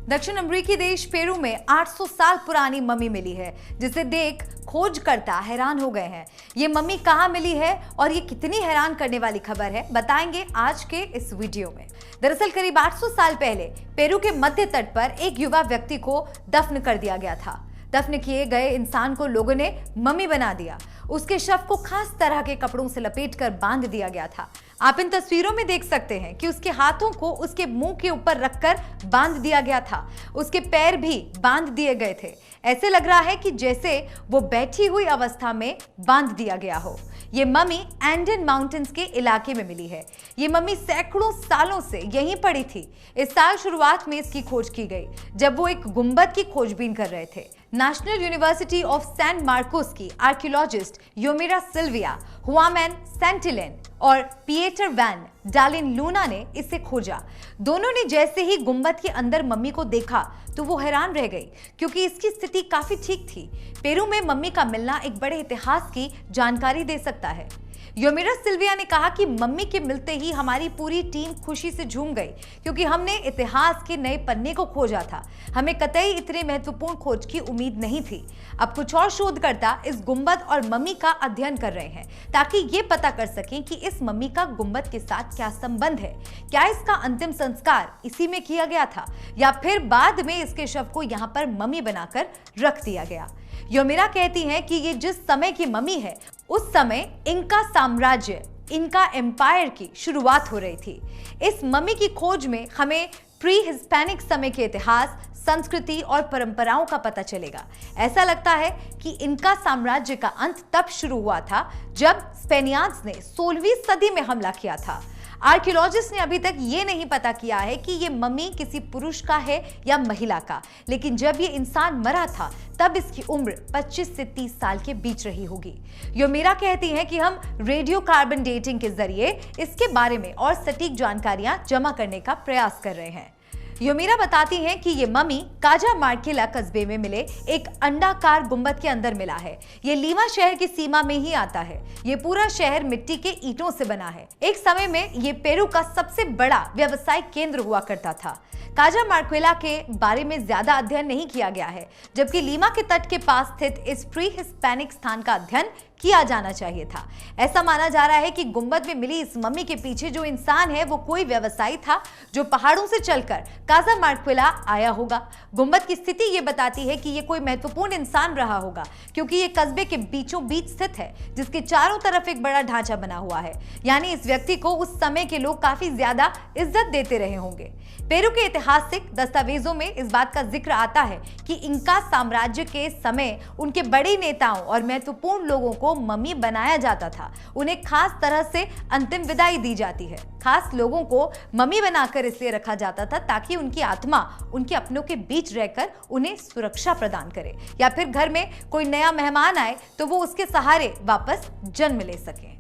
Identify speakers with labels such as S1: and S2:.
S1: दक्षिण अमेरिकी देश पेरू में 800 साल पुरानी मम्मी मिली है, जिसे देख खोजकर्ता हैरान हो गए हैं। ये मम्मी कहां मिली है और ये कितनी हैरान करने वाली खबर है, बताएंगे आज के इस वीडियो में। दरअसल करीब 800 साल पहले पेरू के मध्य तट पर एक युवा व्यक्ति को दफन कर दिया गया था। दफन किए गए इंसान को लोगों ने मम्मी बना दिया। उसके शव को खास तरह के कपड़ों से लपेटकर बांध दिया गया था। आप इन तस्वीरों में देख सकते हैं कि उसके हाथों को उसके मुंह के ऊपर रखकर बांध दिया गया था। उसके पैर भी बांध दिए गए थे। ऐसे लग रहा है कि जैसे वो बैठी हुई अवस्था में बांध दिया गया हो। ये मम्मी एंडन माउंटेन्स के इलाके में मिली है। ये मम्मी सैकड़ों सालों से यहीं पड़ी थी। इस साल शुरुआत में इसकी खोज की गई, जब वो एक गुंबद की खोजबीन कर रहे थे। National university of San Marcos की archaeologist Yomira Silvia, Huaman Santillan और पिएटर वैन डालिन लूना ने इसे खोजा। दोनों ने जैसे ही गुंबद के अंदर मम्मी को देखा तो वो हैरान रह गई, क्योंकि इसकी स्थिति काफी ठीक थी। पेरू में मम्मी का मिलना एक बड़े इतिहास की जानकारी दे सकता है। योमिरा सिल्विया ने कहा कि मम्मी के मिलते ही हमारी पूरी टीम खुशी से झूम गई, क्योंकि हमने इतिहास के नए पन्ने को खोजा था। हमें कतई इतने महत्वपूर्ण खोज की उम्मीद नहीं थी। अब कुछ और शोधकर्ता इस गुंबद और मम्मी का अध्ययन कर रहे हैं, ताकि ये पता कर सकें कि इस मम्मी का गुंबद के साथ क्या संबंध है। क्या इसका अंतिम संस्कार इसी में किया गया था, या फिर बाद में इसके शव को यहाँ पर मम्मी बनाकर रख दिया गया। योमिरा कहती हैं कि ये जिस समय की मम्मी है, उस समय इनका साम्राज्य, इनका एम्पायर की शुरुआत हो रही थी। इस मम्मी की खोज में हमें प्री हिस्पैनिक समय के इतिहास, संस्कृति और परंपराओं का पता चलेगा। ऐसा लगता है कि इनका साम्राज्य का अंत तब शुरू हुआ था जब स्पेनियार्ड्स ने 16वीं सदी में हमला किया था। आर्कियोलॉजिस्ट ने अभी तक ये नहीं पता किया है कि ये मम्मी किसी पुरुष का है या महिला का, लेकिन जब ये इंसान मरा था तब इसकी उम्र 25 से 30 साल के बीच रही होगी। योमिरा कहती हैं कि हम रेडियो कार्बन डेटिंग के जरिए इसके बारे में और सटीक जानकारियां जमा करने का प्रयास कर रहे हैं। योमिरा बताती हैं कि ये मम्मी काजामार्केला कस्बे में मिले एक अंडाकार गुंबद के अंदर मिला है। ये लीमा शहर की सीमा में ही आता है। ये पूरा शहर मिट्टी के ईंटों से बना है। एक समय में ये पेरू का सबसे बड़ा व्यावसायिक केंद्र हुआ करता था। काजामार्केला के बारे में ज्यादा अध्ययन नहीं किया गया है, जबकि लीमा के तट के पास स्थित इस प्री हिस्पैनिक स्थान का अध्ययन किया जाना चाहिए था। ऐसा माना जा रहा है कि गुंबद में मिली इस मम्मी के पीछे जो इंसान है वो कोई व्यवसायी था, जो पहाड़ों से चलकर काजामार्केला आया होगा। गुंबद की स्थिति ये बताती है कि ये कोई महत्वपूर्ण इंसान रहा होगा, क्योंकि ये कस्बे के बीचों बीच स्थित है, जिसके चारों तरफ एक बड़ा ढांचा बना हुआ है। यानी इस व्यक्ति को उस समय के लोग काफी ज्यादा इज्जत देते रहे होंगे। पेरू के ऐतिहासिक दस्तावेजों में इस बात का जिक्र आता है कि इंका साम्राज्य के समय उनके बड़े नेताओं और महत्वपूर्ण लोगों को मम्मी बनाया जाता था। उन्हें खास तरह से अंतिम विदाई दी जाती है। खास लोगों को मम्मी बनाकर इसलिए रखा जाता था ताकि उनकी आत्मा उनके अपनों के बीच रहकर उन्हें सुरक्षा प्रदान करे, या फिर घर में कोई नया मेहमान आए तो वो उसके सहारे वापस जन्म ले सके।